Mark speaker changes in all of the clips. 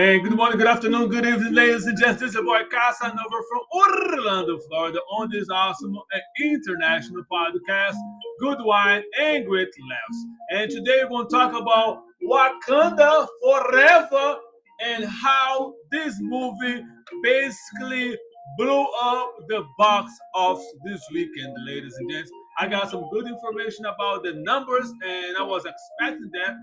Speaker 1: And good morning, good afternoon, good evening, ladies and gents. This is your boy Casanova from Orlando, Florida, on this awesome and international podcast, Good Wine and Great Laughs. And today we're going to talk about Wakanda Forever and how this movie basically blew up the box office this weekend, ladies and gents. I got some good information about the numbers, and I was expecting that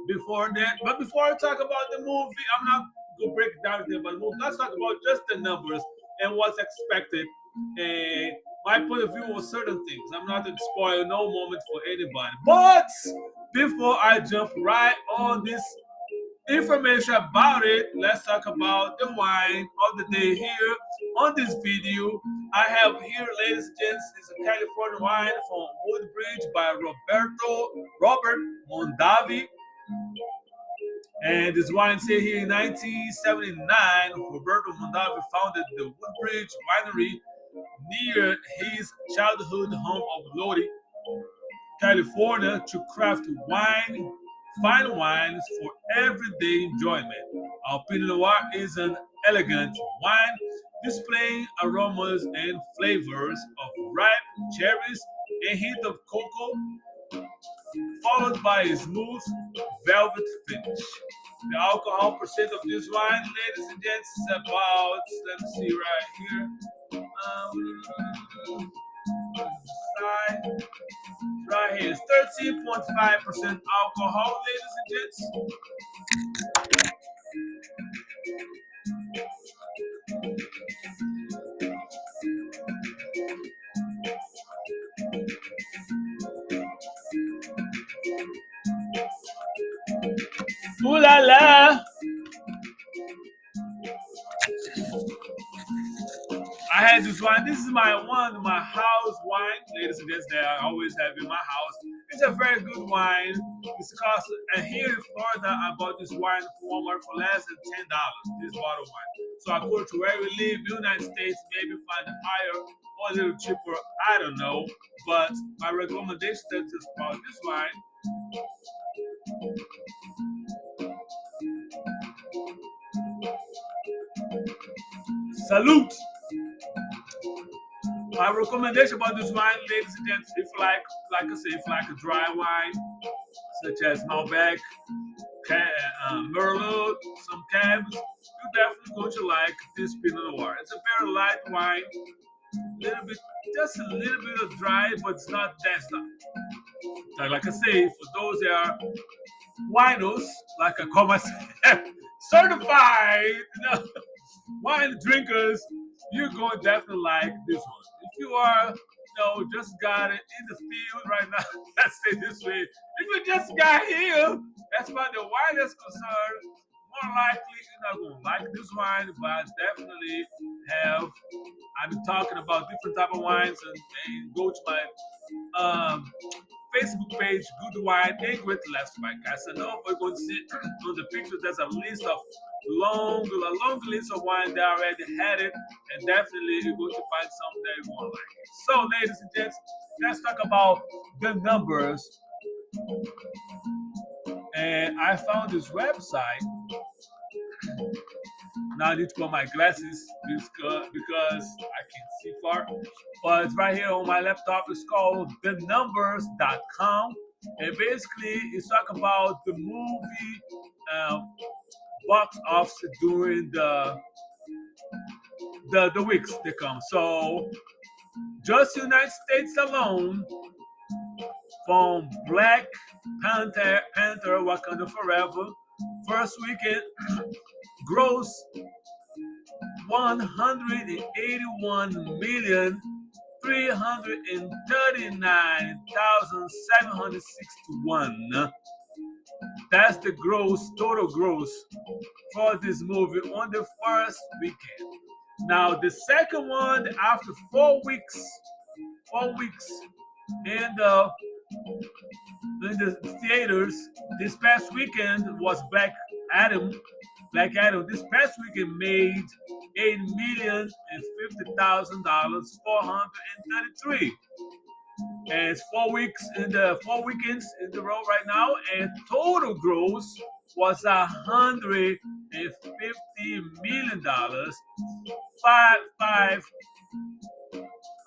Speaker 1: before that. But before I talk about the movie, I'm not going to break it down about the movie. Let's talk about just the numbers and what's expected and my point of view on certain things. I'm not going to spoil no moment for anybody. But before I jump right on this information about it, let's talk about the wine of the day here on this video. I have here, ladies and gents, is a California wine from Woodbridge by Robert Mondavi. And this wine said here in 1979, Roberto Mondavi founded the Woodbridge Winery near his childhood home of Lodi, California, to craft fine wines for everyday enjoyment. Our Pinot Noir is an elegant wine displaying aromas and flavors of ripe cherries, a hint of cocoa, followed by a smooth velvet finish. The alcohol percent of this wine, ladies and gents, is about, let me see right here. Side, right here, it's 13.5% alcohol, ladies and gents. Ooh la la! I had this wine. This is my house wine, ladies and gents, that I always have in my house. It's a very good wine. It's cost, and here in Florida, I bought this wine from Walmart for less than $10. This bottle of wine. So according to where we live, United States, maybe find it higher or a little cheaper. I don't know, but my recommendation is just about this wine. Salute. My recommendation about this wine, ladies and gents, if you like I say, if you like a dry wine, such as Malbec, Merlot, some Cabs, you're definitely going to like this Pinot Noir. It's a very light wine, just a little bit of dry, but it's not that stuff. Like I say, for those that are winos, like I call myself, certified, wine drinkers, you're going to definitely like this one. If you are, just got it in the field right now, let's say this way. If you just got here, as far as the wine is concerned, more likely you're not going to like this wine, but I definitely have. I've been talking about different type of wines, and go to my Facebook page, Good Wine and Great Laughs by Casanova. We're going to see on the picture there's a list of a long list of wine that already had it, and definitely you're going to find some that you won't like it. So, ladies and gents, let's talk about the numbers. And I found this website. Now I need to put my glasses because I can't see far. But it's right here on my laptop. It's called thenumbers.com. And basically, it's talking about the movie box office during the weeks to come. So, just United States alone, from Black Panther Wakanda Forever, first weekend gross 181,339,761. That's the total gross for this movie on the first weekend. Now the second one, after 4 weeks in the theaters, this past weekend was Adam. Black Adam this past weekend made $8,050,000, 433. And it's 4 weeks in the 4 weekends in the row right now, and total gross was $150 million, five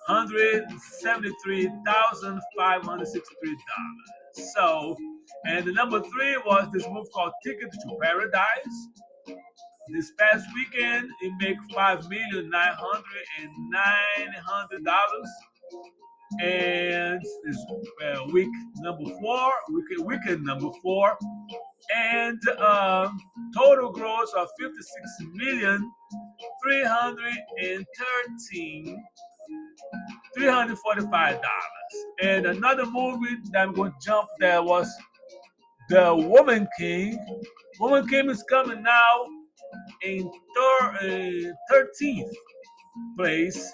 Speaker 1: $173,563. So, and the number three was this movie called Ticket to Paradise. This past weekend, it made $5,900,900, and this weekend number four, and total gross of 56,345,000. And another movie that I'm going to jump there was The Woman King. Woman King is coming now in 13th place.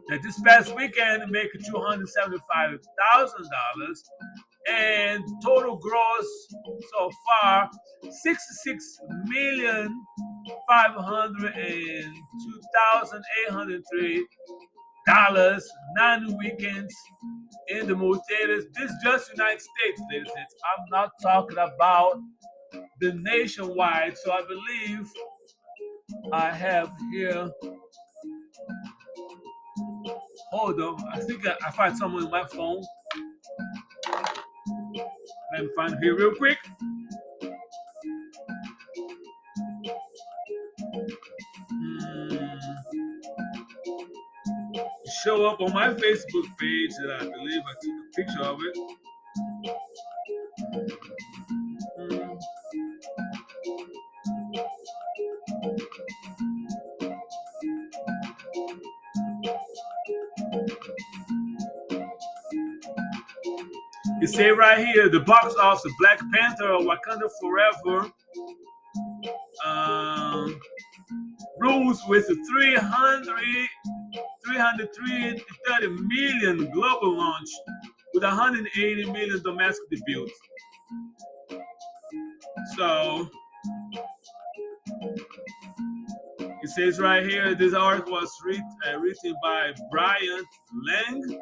Speaker 1: That this past weekend made $275,000, and total gross so far 66,502,803. 9 weekends in the movie theaters. This is just United States, ladies and gentlemen. I'm not talking about the nationwide. So I believe I have here. Hold on. I think I find someone in my phone. Let me find it here real quick. Show up on my Facebook page that I believe I took a picture of it. It say right here, the box office, Black Panther or Wakanda Forever rules with a 330 million global launch with 180 million domestic debuts. So it says right here, this article was written by Brian Lang,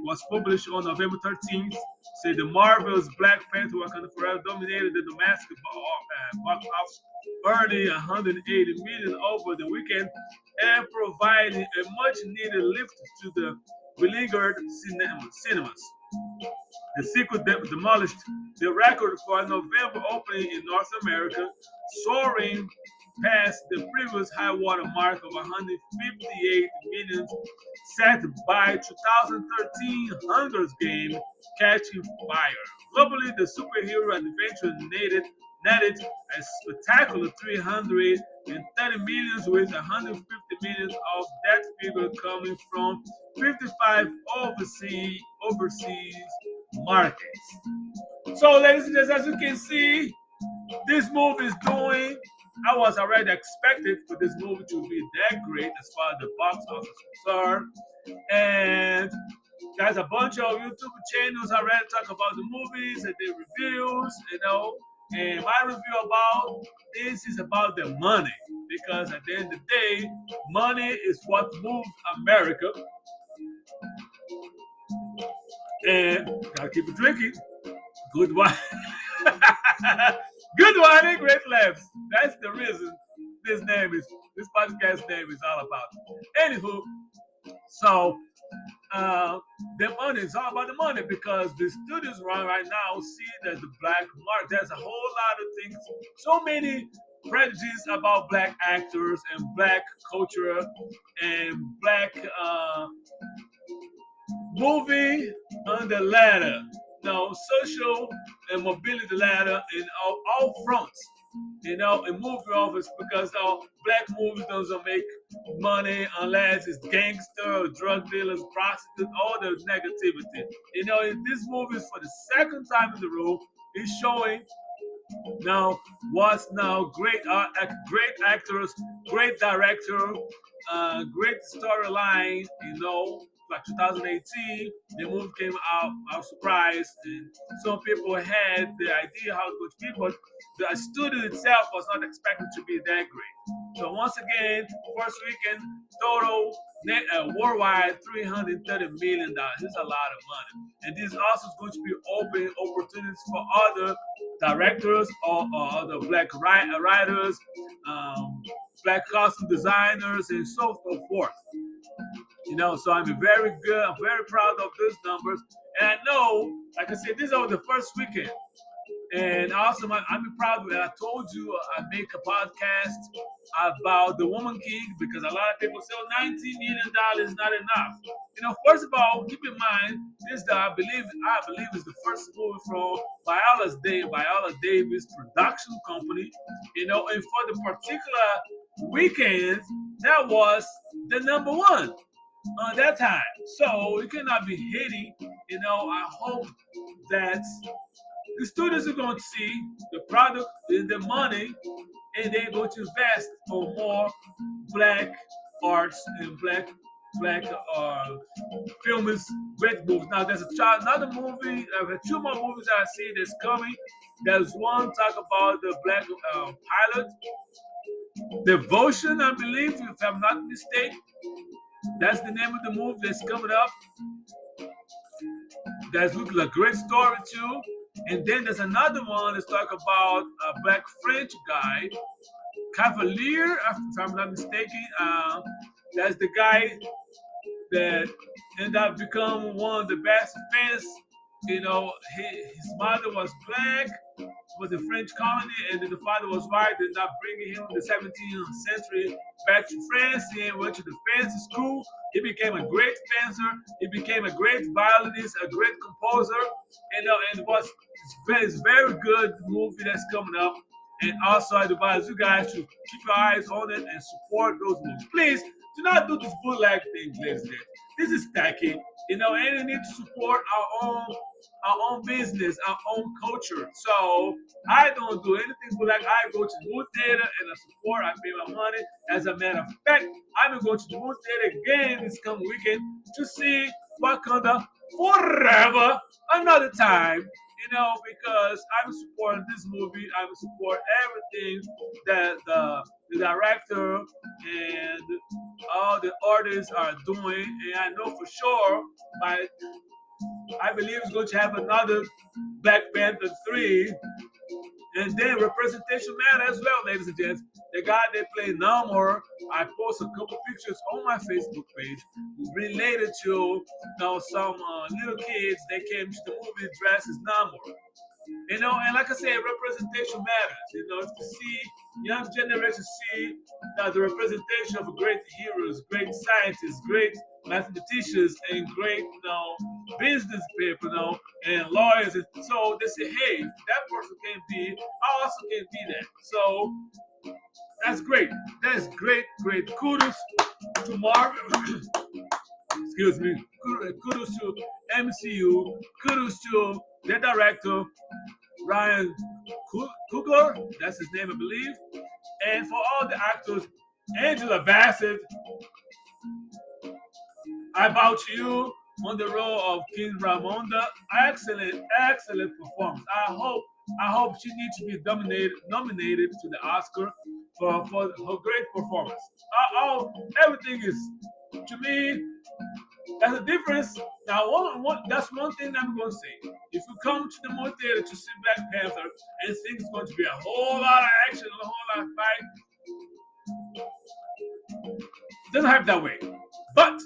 Speaker 1: was published on November 13th. Say the Marvel's Black Panther Wakanda Forever dominated the domestic box office, earning 180 million over the weekend and providing a much-needed lift to the beleaguered cinemas. The sequel demolished the record for a November opening in North America, soaring past the previous high water mark of 158 million set by 2013 Hunger's Game Catching Fire. Globally, the superhero adventure netted a spectacular 330 million, with 150 million of that figure coming from 55 overseas markets. So, ladies and gentlemen, as you can see, this movie is doing. I was already expected for this movie to be that great as far as the box office is concerned. And there's a bunch of YouTube channels already talk about the movies and the reviews, And my review about this is about the money. Because at the end of the day, money is what moves America. And gotta keep it drinking. Good wine. Good wine and great laughs. That's the reason this podcast name is all about. Anywho, so the money is all about the money, because the studios right now see it as the black mark. There's a whole lot of things, so many prejudices about black actors and black culture and black moving on the ladder, social and mobility ladder in all fronts, in movie office, because black movies doesn't make money unless it's gangster, drug dealers, prostitutes, all the negativity. In this movie, for the second time in the row, is showing now what's now great actors, great director, great storyline. Like 2018, the movie came out. I was surprised, and some people had the idea how it would be, but the studio itself was not expected to be that great. So once again, first weekend total worldwide $330 million. This is a lot of money, and this also is going to be open opportunities for other directors or other black writers, um, black costume designers, and so forth. So I'm very good. I'm very proud of these numbers, and I know, like I said, this is only the first weekend. And also, I'm proud that I told you I make a podcast about the Woman King because a lot of people say, "Oh, $19 million is not enough." First of all, keep in mind this that I believe is the first movie from Viola Davis production company. And for the particular weekend, that was the number one on that time. So you cannot be hating. I hope that the students are going to see the product and the money, and they're going to invest on more black arts and black films, great movies. Now there's another movie, two more movies I see that's coming. There's one talk about the black pilot, Devotion, I believe, if I'm not mistaken. That's the name of the movie that's coming up. That's looking like a great story too. And then there's another one that's talk about a black French guy, Cavalier, if I'm not mistaken. That's the guy that ended up becoming one of the best fans. His mother was black, was a French colony, and then the father was white. They ended up bringing him in the 17th century back to France. He went to the fancy school. He became a great fencer. He became a great violinist, a great composer. And it's very good movie that's coming up. And also, I advise you guys to keep your eyes on it and support those movies. Please do not do this bootleg thing, ladies and gentlemen. This is tacky, and we need to support our own business, our own culture. So I don't do anything but like I go to the movie theater and I support, I pay my money. As a matter of fact, I'm going to the movie theater again this coming weekend to see Wakanda Forever another time. Because I'm supporting this movie, I'm supporting everything that the director and all the artists are doing, and I know for sure by I believe it's going to have another Black Panther 3. And then representation matter as well, ladies and gents. The guy they play Noir, I post a couple pictures on my Facebook page related to some little kids that came to the movie dressed as Noir. And like I said, representation matters. If you see young generations see that the representation of great heroes, great scientists, great mathematicians, and great business people, and lawyers, and so they say, hey, if that person can be, I also can be that. So that's great. That's great, great. Kudos to Marvel. Excuse me. Kudos to MCU. Kudos to the director, Ryan Coogler, that's his name, I believe. And for all the actors, Angela Bassett, I bow to you on the role of King Ramonda. Excellent, excellent performance. I hope she needs to be nominated to the Oscar for her great performance. Everything is, to me, that's a difference. Now, that's one thing I'm going to say. If you come to the movie theater to see Black Panther and think it's going to be a whole lot of action and a whole lot of fight, it doesn't happen that way. But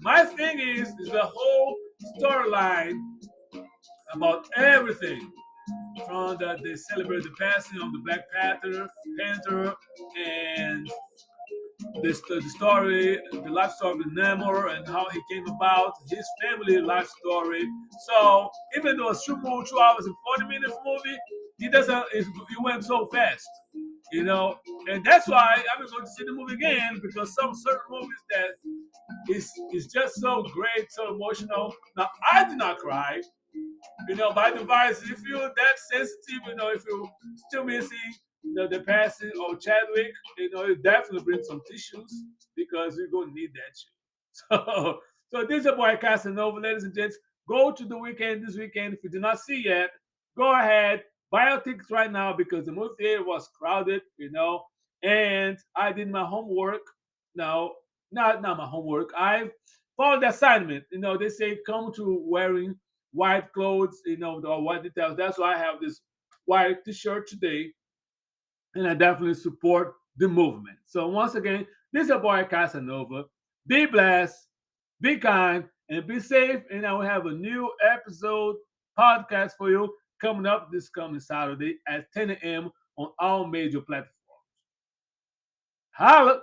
Speaker 1: my thing is the whole storyline about everything. From that they celebrate the passing of the Black Panther, and the story, the life story of Namor and how he came about, his family life story. So even though it's 2 hours and 40 minutes movie, it went so fast, and that's why I'm going to see the movie again because some certain movies that is just so great, so emotional. Now I did not cry, by device, if you're that sensitive, if you're still missing the passing of Chadwick, it definitely brings some tissues because you're going to need that shit. So this is a boy Casanova, ladies and gents. Go to the weekend this weekend. If you did not see yet, go ahead, buy your tickets right now because the movie theater was crowded, and I did my homework. No, not my homework. I followed the assignment. They say come to wearing white clothes, or white details. That's why I have this white t-shirt today, and I definitely support the movement. So once again, this is your boy Casanova. Be blessed, be kind, and be safe. And I will have a new episode podcast for you coming up this coming Saturday at 10 a.m. on all major platforms. Holla!